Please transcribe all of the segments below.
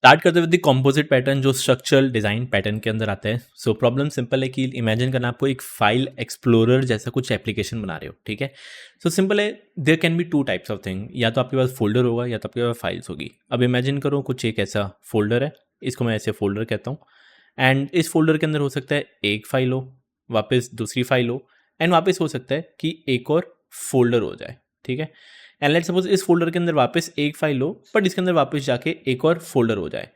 Start करते हुए composite pattern जो स्ट्रक्चरल डिजाइन पैटर्न के अंदर आता है। सो प्रॉब्लम सिंपल है कि इमेजिन करना आपको एक फाइल एक्सप्लोरर जैसा कुछ एप्लीकेशन बना रहे हो, ठीक है। सो सिंपल है, there can be two types of thing, या तो आपके पास फोल्डर होगा या तो आपके पास फाइल्स होगी। अब इमेजिन करो कुछ एक ऐसा फोल्डर है, इसको मैं ऐसे फोल्डर कहता हूँ, एंड इस फोल्डर के अंदर हो सकता है एक फाइल हो, वापस दूसरी फाइल हो, एंड वापस हो सकता है कि एक और फोल्डर हो जाए, ठीक है। एंड लेट्स सपोज इस फोल्डर के अंदर वापस एक फाइल हो, बट इसके अंदर वापस जाके एक और फोल्डर हो जाए।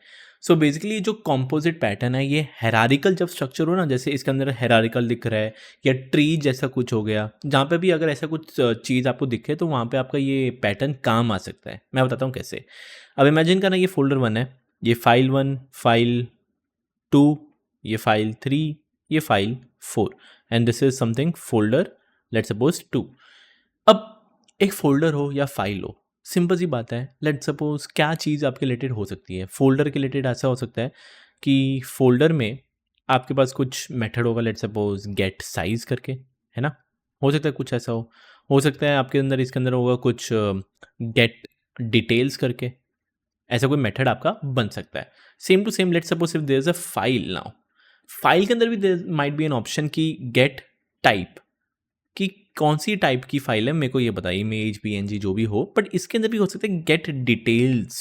सो बेसिकली जो कॉम्पोजिट पैटर्न है, ये हेरारिकल जब स्ट्रक्चर हो ना, जैसे इसके अंदर हेरारिकल दिख रहा है या ट्री जैसा कुछ हो गया, जहाँ पे भी अगर ऐसा कुछ चीज़ आपको दिखे तो वहाँ पे आपका ये पैटर्न काम आ सकता है। मैं बताता हूँ कैसे। अब इमेजिन करना ये फोल्डर 1 है, ये फाइल 1, फाइल 2, ये फाइल 3, ये file 4, and this is something folder let's suppose 2। अब एक फ़ोल्डर हो या फ़ाइल हो, सिंपल सी बात है, लेट्स सपोज़ क्या चीज़ आपके रिलेटेड हो सकती है। फ़ोल्डर के रिलेटेड ऐसा हो सकता है कि फ़ोल्डर में आपके पास कुछ मेथड होगा, लेट्स सपोज़ गेट साइज़ करके, है ना? हो सकता है कुछ ऐसा हो। हो सकता है आपके अंदर इसके अंदर होगा कुछ गेट डिटेल्स करके, ऐसा कोई मेथड आपका बन सकता है। Same to same let's suppose if there is a file now, file के अंदर भी there might be an option कि गेट टाइप, कि कौन-सी टाइप की फ़ाइल है मेरे को ये बताइए, इमेज, पीएनजी जो भी हो, बट इसके अंदर भी हो सकता है गेट डिटेल्स,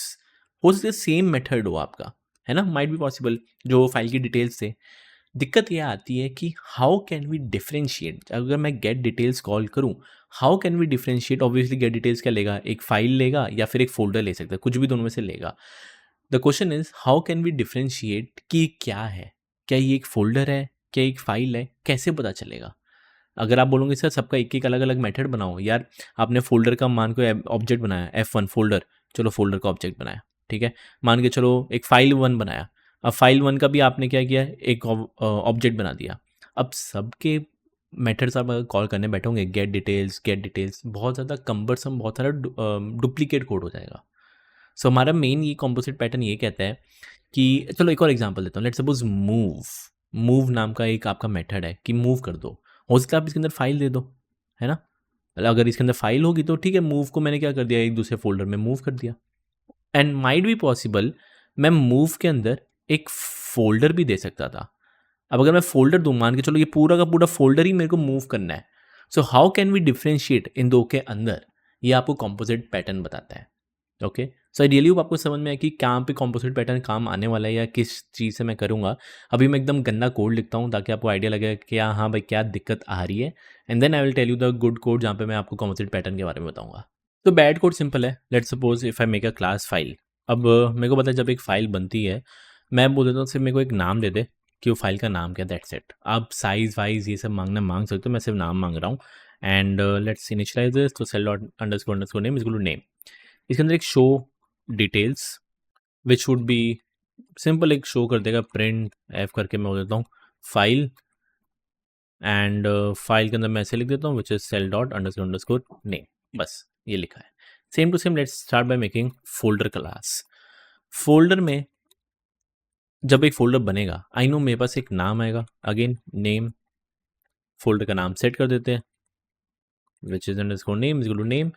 हो सकता है सेम मेथड हो आपका, है ना? माइट बी पॉसिबल जो फ़ाइल की डिटेल्स थे। दिक्कत ये आती है कि हाउ कैन वी डिफरेंशिएट, अगर मैं गेट डिटेल्स कॉल करूँ, how can we differentiate? Obviously get details क्या लेगा? एक फ़ाइल लेगा या फिर एक फ़ोल्डर ले सकता है, कुछ भी दोनों में से लेगा। The question is how can we differentiate कि ये क्या है? क्या ये एक फ़ोल्डर है? क्या एक फ़ाइल है? कैसे पता चलेगा? अगर आप बोलोगे सर सबका एक-एक अलग-अलग मेथड बनाओ, यार आपने फ़ोल्डर का मान को ऑब्जेक्ट बनाया F1 फ़ोल्डर, चलो फ़ोल्डर का ऑब्जेक्ट बनाया, ठीक है? मान के चलो एक फ़ाइल 1 बनाया, अब फ़ाइल 1 का भी आपने क्या किया, एक ऑब्जेक्ट बना दिया। अब सबके मेथड्स आप अगर कॉल करने बैठोगे, गेट डिटेल्स बहुत ज़्यादा कम्बरसम, बहुत सारा डुप्लीकेट कोड हो जाएगा। सो हमारा मेन ये कंपोज़िट पैटर्न ये कहता है कि चलो एक और एग्जांपल देता हूँ, लेट्स सपोज़ मूव। मूव नाम का एक आपका मेथड है कि मूव कर दो। हो सकता है आप इसके अंदर फ़ाइल दे दो, है ना? मतलब अगर इसके अंदर फ़ाइल होगी तो ठीक है, मूव को मैंने क्या कर दिया, एक दूसरे फ़ोल्डर में मूव कर दिया। एंड माइट बी पॉसिबल मैं मूव के अंदर एक फ़ोल्डर भी दे सकता था। अब अगर मैं फ़ोल्डर दूँ, मान के चलो ये पूरा का पूरा फ़ोल्डर ही मेरे को मूव करना है। So how can we differentiate in 2 के अंदर? ये आपको कंपोज़िट पैटर्न बताता है। Okay, so I really hope आपको समझ में आया कि कहाँ पे कंपोजिट पैटर्न काम आने वाला है या किस चीज़ से मैं करूँगा। अभी मैं एकदम गंदा कोड लिखता हूँ ताकि आपको आइडिया लगे कि हाँ भाई क्या दिक्कत आ रही है, and then I will tell you the good code जहाँ पे मैं आपको कंपोजिट पैटर्न के बारे में बताऊँगा। तो बैड कोड सिंपल है, let's suppose if I make a class file. अब मेरे को पता है जब एक फाइल बनती है, मैं बोल देता हूँ सिर्फ मेरे को एक नाम दे दे कि वो फाइल का नाम क्या है, दैट्स इट। आप साइज वाइज ये सब मांगना मांग सकते हो, मैं सिर्फ नाम मांग रहा हूँ। एंड लेट्स इनिशियलाइज दिस तो self dot underscore name is equal to name. इसके अंदर एक show details which would be simple, एक शो कर देगा प्रिंट एफ करके, मैं बोल देता हूँ फाइल, एंड फाइल के अंदर मैं ऐसे लिख देता हूँ which is self dot underscore underscore name, बस ये लिखा है। Same to same let's start by making folder class. Folder में जब एक फोल्डर बनेगा, आई नो मेरे पास एक नाम आएगा, अगेन नेम, फोल्डर का नाम सेट कर देते हैं which is underscore name is equal to name,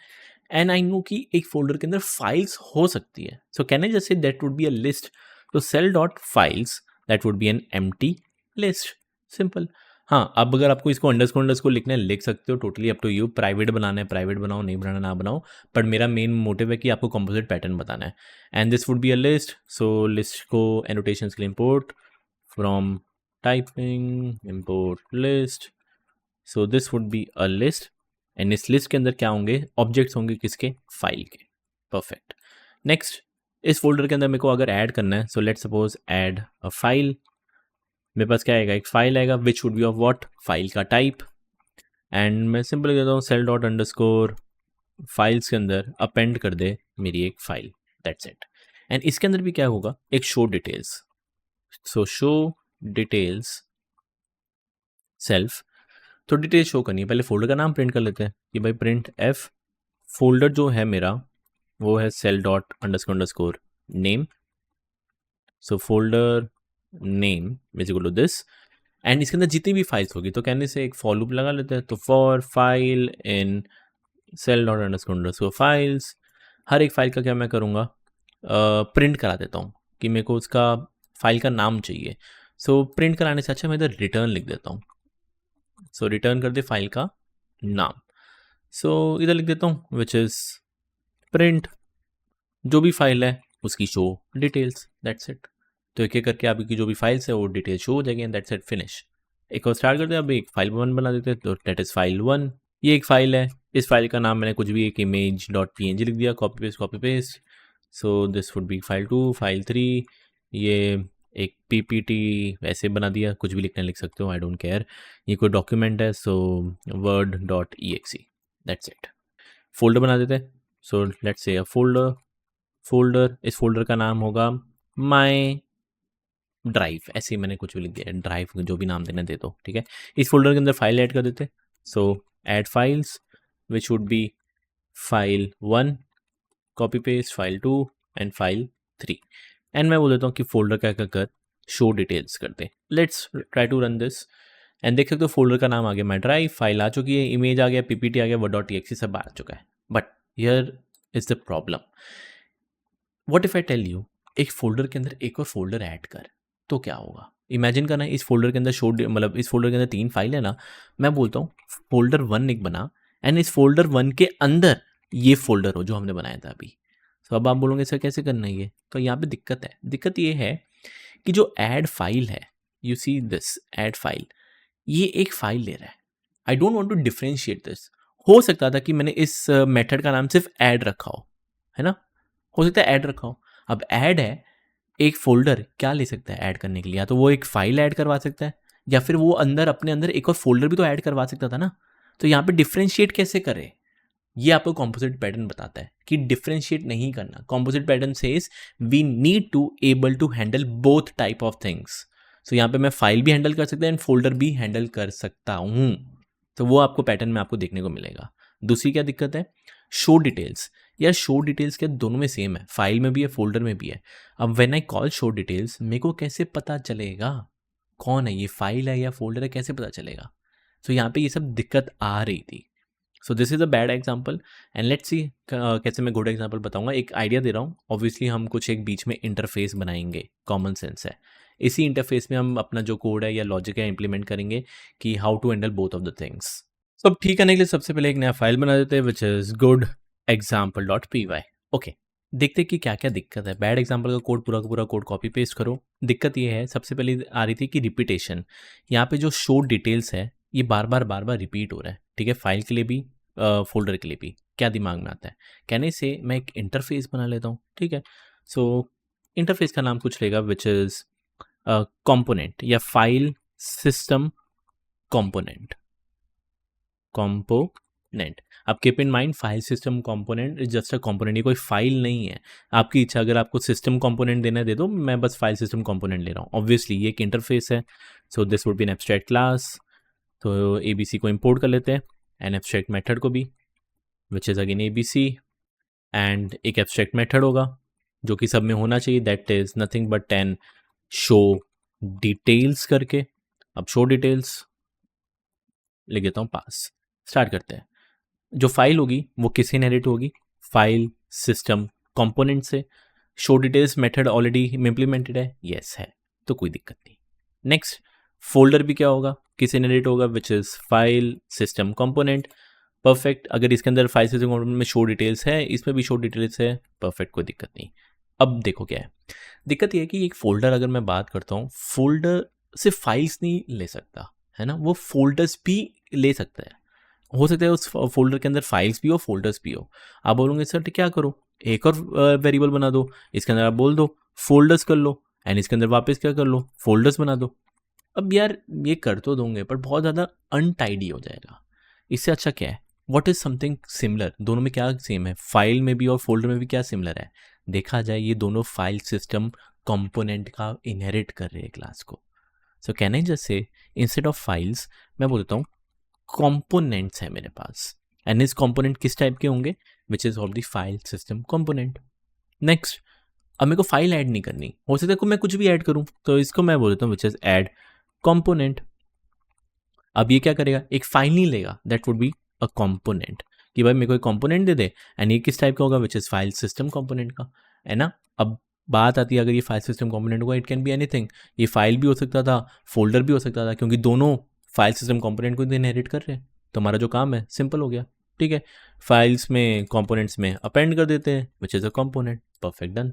and I know कि एक फोल्डर के अंदर फाइल्स हो सकती है। So can I just say that would be a list, तो self dot files that would be an empty list, simple. हाँ, अब अगर आपको इसको अंडरस्कोर अंडरस्कोर लिखना है लिख सकते हो, totally up to you. Private बनाना है प्राइवेट बनाओ, नहीं बनाना ना बनाओ, पर मेरा मेन मोटिव है कि आपको कंपोजिट पैटर्न बताना है। And this would be a list, so list को एनोटेशंस के लिए import from typing import list, so this would be a list, and इस लिस्ट के अंदर क्या होंगे, ऑब्जेक्ट्स होंगे किसके, फाइल के। परफेक्ट। नेक्स्ट, इस फोल्डर के अंदर मेरे को अगर ऐड करना है, so let's suppose add a file. मेरे पास क्या आएगा, एक फाइल आएगा विच would B of what, file का टाइप, एंड मैं सिंपल देता हूँ सेल डॉट अंडरस्कोर फाइल्स के अंदर अपेंड कर दे मेरी एक फाइल, दैट्स इट। एंड इसके अंदर भी क्या होगा, एक शो डिटेल्स, सो शो डिटेल्स सेल्फ। तो डिटेल शो करनी है, पहले फोल्डर का नाम प्रिंट कर लेते हैं कि भाई प्रिंट एफ, फोल्डर जो है मेरा वो है self dot underscore underscore name, so folder name is equal to this, and इसके अंदर जितनी भी फाइल्स होगी तो कहने से एक फॉर लूप लगा लेते हैं, तो for file in self dot underscore underscore files, हर एक फाइल का क्या मैं करूँगा, प्रिंट करा देता हूँ। कि मेरे को उसका फाइल का नाम चाहिए। सो प्रिंट कराने से अच्छा मैं इधर रिटर्न लिख देता हूँ। सो रिटर्न कर दे फाइल का नाम। सो इधर लिख देता हूँ विच इज़ प्रिंट, जो भी फाइल है उसकी शो डिटेल्स, दैट्स इट। तो एक एक करके आपकी जो भी फाइल्स है वो डिटेल शो हो जाएगी एंड दैट्स इट, फिनिश। एक और स्टार्ट करते हैं, अब एक फाइल 1 बना देते हैं, तो दैट इज़ फाइल 1। ये एक फाइल है, इस फाइल का नाम मैंने कुछ भी एक इमेज डॉट png लिख दिया, copy paste. So this would B file 2, file 3, ये एक ppt वैसे बना दिया, कुछ भी लिखना लिख सकते हो, आई डोंट केयर। ये कोई डॉक्यूमेंट है, सो word dot exe, that's it. Folder बना देते हैं, so let's say a folder, इस फोल्डर का नाम होगा माई ड्राइव, ऐसे ही मैंने कुछ भी लिख दिया, ड्राइव जो भी नाम देना दे दो, ठीक है। इस फोल्डर के अंदर फाइल ऐड कर देते, सो add files which would B file 1, copy paste file 2 and file 3, and मैं बोल देता हूँ कि फोल्डर का कर शो डिटेल्स कर दे। Let's try to run this and देख सकते हो फोल्डर का नाम आ गया माई ड्राइव, फाइल आ चुकी है, इमेज आ गया, पीपीटी आ गया, वर्ड डॉट टीएक्सटी सब आ चुका है। But here is the problem, what if I tell you एक फोल्डर के अंदर एक और फोल्डर ऐड कर, तो क्या होगा? इमेजिन करना, इस फोल्डर के अंदर शो मतलब इस फोल्डर के अंदर 3 फाइल है ना, मैं बोलता हूँ फोल्डर 1 एक बना एंड इस फोल्डर 1 के अंदर ये फोल्डर हो जो हमने बनाया था अभी। तो अब आप बोलोगे सर कैसे करना है ये? तो यहाँ पे दिक्कत है, दिक्कत ये है कि जो ऐड फाइल है, you see this add file, ये एक फाइल ले रहा है। I don't want to differentiate this. हो सकता था कि मैंने इस मेथड का नाम सिर्फ ऐड रखा हो, है ना, हो सकता है ऐड रखा हो। अब ऐड है, एक फोल्डर क्या ले सकता है ऐड करने के लिए? या तो वो एक फाइल ऐड करवा सकता है, या फिर वो अंदर अपने अंदर एक और फोल्डर भी तो ऐड करवा सकता था ना। तो यहाँ पे डिफरेंशिएट कैसे करे? ये आपको कॉम्पोजिट पैटर्न बताता है कि डिफरेंशिएट नहीं करना। Composite pattern says we need to able to handle both type of things. So यहाँ पे मैं फाइल भी हैंडल कर सकता एंड फोल्डर भी हैंडल कर सकता हूँ। तो वो आपको पैटर्न में आपको देखने को मिलेगा। दूसरी क्या दिक्कत है? Show details. यार शो डिटेल्स क्या दोनों में सेम है, फाइल में भी है फोल्डर में भी है। अब when I call show details, मेरे को कैसे पता चलेगा कौन है ये, फाइल है या फोल्डर है, कैसे पता चलेगा? तो यहाँ पे ये सब दिक्कत आ रही थी। So this is a bad example and let's see कैसे मैं गुड एग्जाम्पल बताऊंगा। एक आइडिया दे रहा हूँ, ऑब्वियसली हम कुछ एक बीच में इंटरफेस बनाएंगे, कॉमन सेंस है। इसी इंटरफेस में हम अपना जो कोड है या लॉजिक है इंप्लीमेंट करेंगे कि how to handle both of the things. तो ठीक करने के लिए सबसे पहले एक नया फाइल बना देते हैं which is good example dot P Y. Okay, देखते कि क्या क्या दिक्कत है। बैड एग्जाम्पल का कोड पूरा का पूरा कोड कॉपी पेस्ट करो। दिक्कत ये है, सबसे पहले आ रही थी कि रिपीटेशन। यहाँ पे जो शो डिटेल्स है ये बार बार रिपीट हो रहा है, ठीक है, फाइल के लिए भी फोल्डर के लिए भी। क्या दिमाग में आता है, कहने से मैं एक इंटरफेस बना लेता हूँ, ठीक है। सो इंटरफेस का नाम कुछ लेगा विच इज़ कंपोनेंट या फाइल सिस्टम कंपोनेंट। कंपोनेंट, अब keep in mind file system component is just a component, ये कोई फाइल नहीं है। आपकी इच्छा, अगर आपको सिस्टम कंपोनेंट देना दे दो, मैं बस फाइल सिस्टम कंपोनेंट ले रहा हूँ। ऑब्वियसली ये एक इंटरफेस है, so this would be an abstract class. तो एबीसी को इंपोर्ट कर लेते हैं, एन एब्स्ट्रैक्ट मेथड को भी which is again ABC, and एक एब्स्ट्रैक्ट मेथड होगा जो कि सब में होना चाहिए, that is nothing but an show details करके। अब शो डिटेल्स लिख देता हूँ पास। स्टार्ट करते हैं। जो फाइल होगी वो किससे इनहेरिट होगी? फाइल सिस्टम कंपोनेंट से। Show details method already implemented है, यस है, तो कोई दिक्कत नहीं। नेक्स्ट, फोल्डर भी क्या होगा, किससे इनहेरिट होगा, which is file system component. Perfect, अगर इसके अंदर फाइल सिस्टम कंपोनेंट में शो डिटेल्स है, इसमें भी शो डिटेल्स है, परफेक्ट, कोई दिक्कत नहीं। अब देखो क्या है दिक्कत, यह है कि एक फोल्डर, अगर मैं बात करता हूँ, फोल्डर सिर्फ फाइल्स नहीं ले सकता, है ना, वो फोल्डर्स भी ले सकता है। हो सकता है उस फोल्डर के अंदर फाइल्स भी हो, फोल्डर्स भी हो। आप बोलोगे सर तो क्या करो, एक और वेरिएबल बना दो, इसके अंदर आप बोल दो फोल्डर्स कर लो, एंड इसके अंदर वापस क्या कर लो, फोल्डर्स बना दो। अब यार ये कर तो दोगे पर बहुत ज़्यादा अनटाइडी हो जाएगा। इससे अच्छा क्या है, व्हाट इज समथिंग सिमिलर, दोनों में क्या सेम है, फाइल में भी और फोल्डर में भी क्या सिमिलर है? देखा जाए ये दोनों फाइल सिस्टम कंपोनेंट का इनहेरिट कर रहे हैं क्लास को। सो कैन आई जस्ट से इंस्टेड ऑफ फाइल्स मैं बोलता हूँ कंपोनेंट्स है मेरे पास, एंड इस कंपोनेंट किस टाइप के होंगे, which is of the file system component. Next, अब मेरे को फाइल ऐड नहीं करनी, हो सकता है मैं कुछ भी ऐड करूं, तो इसको मैं बोल देता हूँ विच इज ऐड कंपोनेंट। अब ये क्या करेगा, एक फाइल नहीं लेगा, that would be a component, कि भाई मेरे को एक कंपोनेंट दे दे, एंड ये किस टाइप का होगा, which is file system component का, है ना। अब बात आती है अगर ये फाइल सिस्टम कंपोनेंट होगा, इट कैन बी एनीथिंग। ये फाइल भी हो सकता था, फोल्डर भी हो सकता था, क्योंकि दोनों फाइल सिस्टम कंपोनेंट को इनहेरिट कर रहे हैं। तो हमारा जो काम है सिंपल हो गया, ठीक है। फाइल्स में कंपोनेंट्स में अपेंड कर देते हैं, which is a component, perfect, done.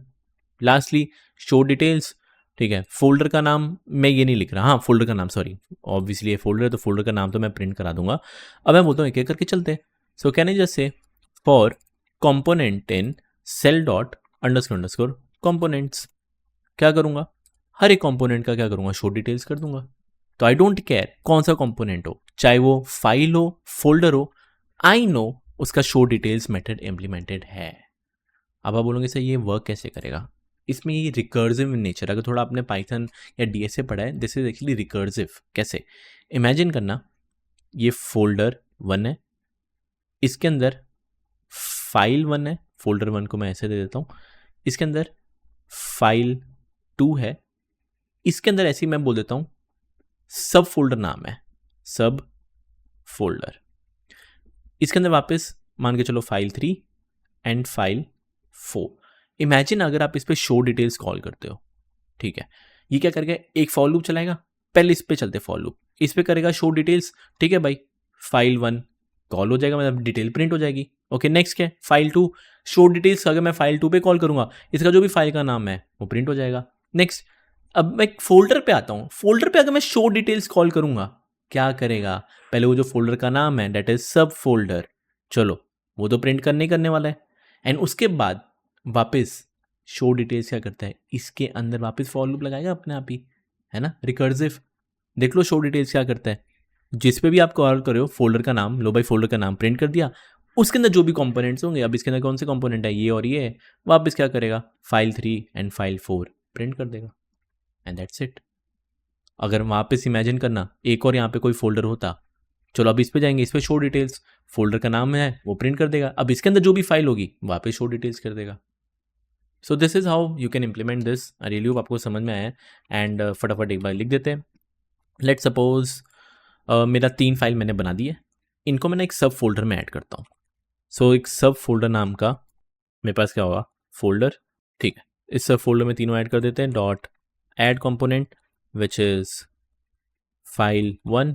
Lastly show details, ठीक है। फोल्डर का नाम मैं ये नहीं लिख रहा, हाँ फोल्डर का नाम, सॉरी, ऑब्वियसली ये फोल्डर है तो फोल्डर का नाम तो मैं प्रिंट करा दूंगा। अब मैं बोलता हूँ एक एक करके चलते हैं। So can I just say for component in self dot underscore underscore components, क्या करूंगा, हर एक कंपोनेंट का क्या करूंगा, शो डिटेल्स कर दूंगा। तो आई डोंट केयर कौन सा कंपोनेंट हो, चाहे वो फाइल हो, फोल्डर हो, आई नो उसका शो डिटेल्स मेथड इम्प्लीमेंटेड है। अब आप बोलोगे सर ये वर्क कैसे करेगा, इसमें ये रिकर्सिव नेचर, अगर थोड़ा आपने पाइथन या डीएसए पढ़ा है, दिस इज एक्चुअली रिकर्सिव। कैसे, इमेजिन करना, ये फोल्डर 1 है, इसके अंदर फाइल 1 है, फोल्डर 1 को मैं ऐसे दे देता हूँ, इसके अंदर फाइल 2 है, इसके अंदर ऐसे ही मैं बोल देता हूँ सब फोल्डर नाम है, सब फोल्डर, इसके अंदर वापस मान के चलो फाइल 3 एंड फाइल 4। इमेजिन अगर आप इस पे शो डिटेल्स कॉल करते हो, ठीक है, ये क्या करेगा, एक फॉर लूप चलाएगा, पहले इस पे चलते फॉर लूप, इस पे करेगा शो डिटेल्स, ठीक है भाई, फाइल 1 कॉल हो जाएगा, मतलब डिटेल प्रिंट हो जाएगी। ओके, नेक्स्ट क्या है, फाइल 2, शो डिटेल्स, अगर मैं फाइल 2 पे कॉल करूंगा, इसका जो भी फाइल का नाम है वो प्रिंट हो जाएगा। नेक्स्ट, अब मैं फोल्डर पे आता हूँ, फोल्डर पे अगर मैं शो डिटेल्स कॉल करूंगा, क्या करेगा, पहले वो जो फोल्डर का नाम है दैट इज सब फोल्डर, चलो वो तो प्रिंट करने ही करने वाला है, एंड उसके बाद वापस शो डिटेल्स क्या करता है, इसके अंदर वापस फॉर लूप लगाएगा अपने आप ही, है ना, रिकर्सिव। देख लो शो डिटेल्स क्या करता है, जिस पे भी आप कॉल कर रहे हो फोल्डर का नाम, लो भाई फोल्डर का नाम प्रिंट कर दिया, उसके अंदर जो भी कंपोनेंट्स होंगे, अब इसके अंदर कौन से कंपोनेंट है, ये और ये, वापस क्या करेगा, फाइल 3 एंड फाइल 4 प्रिंट कर देगा, एंड दैट्स इट। अगर वापस इमेजिन करना एक और यहाँ पे कोई फोल्डर होता, चलो अब इस पे जाएंगे, इस पे शो डिटेल्स, फोल्डर का नाम है वो प्रिंट कर देगा, अब इसके अंदर जो भी फाइल होगी वापस शो डिटेल्स कर देगा। So this is how you can implement this. I really hope आपको समझ में आया है। एंड फटाफट एक बार लिख देते हैं। लेट सपोज मेरा 3 फाइल मैंने बना दी है, इनको मैंने एक सब फोल्डर में ऐड करता हूँ। सो एक सब फोल्डर नाम का मेरे पास क्या होगा, फोल्डर, ठीक है। इस सब फोल्डर में तीनों ऐड कर देते हैं, dot add component which is file 1,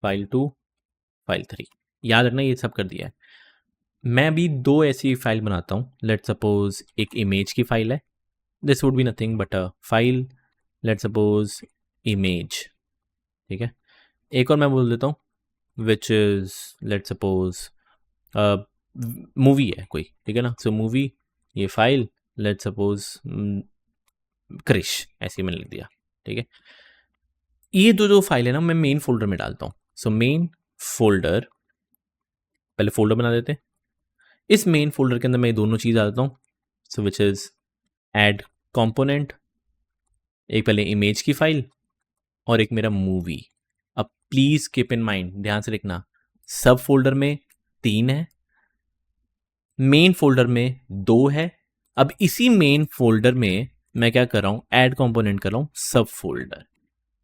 file 2, file 3। याद रखना ये सब कर दिया है। मैं अभी 2 ऐसी फाइल बनाता हूँ। लेट सपोज एक इमेज की फाइल है, this would be nothing but a file, let suppose image, ठीक है। एक और मैं बोल देता हूँ which is let suppose movie है कोई, ठीक है ना। सो मूवी, ये फाइल, लेट सपोज क्रिश, ऐसे मैंने लिख दिया, ठीक है। ये जो फाइल है ना मैं मेन फोल्डर में डालता हूँ। सो मेन फोल्डर, पहले फोल्डर बना देते हैं, इस मेन फोल्डर के अंदर मैं दोनों चीज़ डालता हूँ। सो विच इज ऐड कंपोनेंट, एक पहले इमेज की फाइल और एक मेरा मूवी। अब प्लीज कीप इन माइंड, ध्यान से लिखना, सब फोल्डर में 3 है, मेन फोल्डर में 2 है। अब इसी मेन फोल्डर में मैं क्या कर रहा हूं, ऐड कंपोनेंट कर रहा हूं सब फोल्डर।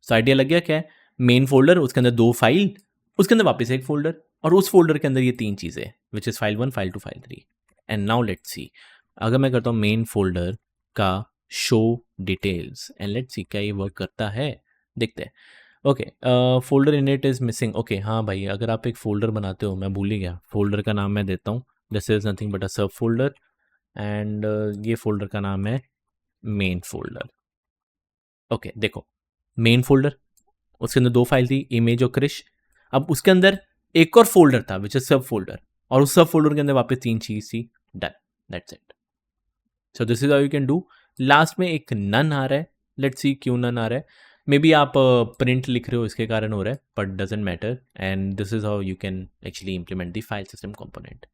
सो आइडिया लग गया क्या है, मेन फोल्डर, उसके अंदर 2 फाइल, उसके अंदर वापस एक फोल्डर, और उस फोल्डर के अंदर ये 3 चीजें, which is file 1, file 2, file 3। And now let's see, अगर मैं करता हूं मेन फोल्डर का show details, and let's see क्या ये वर्क करता है, देखते हैं। Okay, folder in it is missing. Okay, हाँ भाई, अगर आप एक फोल्डर बनाते हो, मैं भूल ही गया, फोल्डर का नाम मैं देता हूँ, दिस इज नथिंग बट अ सब फोल्डर, एंड ये फोल्डर का नाम है मेन फोल्डर। ओके, देखो मेन फोल्डर, उसके अंदर 2 फाइल थी, इमेज और क्रिश। अब उसके अंदर एक और फोल्डर था विच इज सब फोल्डर, और उस सब फोल्डर के अंदर वापस 3 चीज थी, done, that's it. So this is how you can do. Last में एक नन आ रहा है, लेट्स सी क्यों नन आ रहा है, मे बी आप प्रिंट लिख रहे हो इसके कारण हो रहा है, but doesn't matter. And this is how you can actually implement the file system component.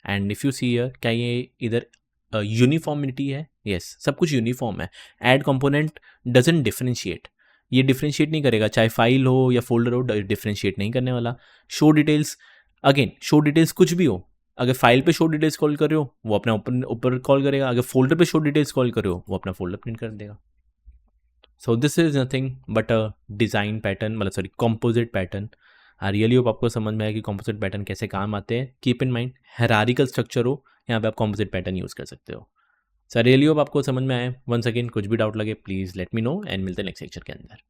And if you see here, क्या ये इधर यूनिफॉर्मिटी है, यस, सब कुछ यूनिफॉर्म है। ऐड कंपोनेंट डजेंट डिफरेंशिएट, ये डिफरेंशिएट नहीं करेगा, चाहे फाइल हो या फोल्डर हो, डिफरेंशिएट नहीं करने वाला। Show details, again show details कुछ भी हो, अगर फाइल पे शो डिटेल्स कॉल कर रहे हो वो अपना ऊपर कॉल करेगा, अगर फोल्डर पे शो डिटेल्स कॉल कर रहे हो वो अपना फोल्डर प्रिंट कर देगा। So this is nothing but a design pattern, मतलब sorry composite pattern. I really hope आपको समझ में आया कि कंपोजिट पैटर्न कैसे काम आते हैं। Keep in mind, hierarchical structure हो, यहाँ पे आप कंपोजिट पैटर्न यूज़ कर सकते हो। सर रियली होप आपको समझ में आए। वंस अगेन कुछ भी डाउट लगे please let me know and मिलते हैं नेक्स्ट लेक्चर के अंदर।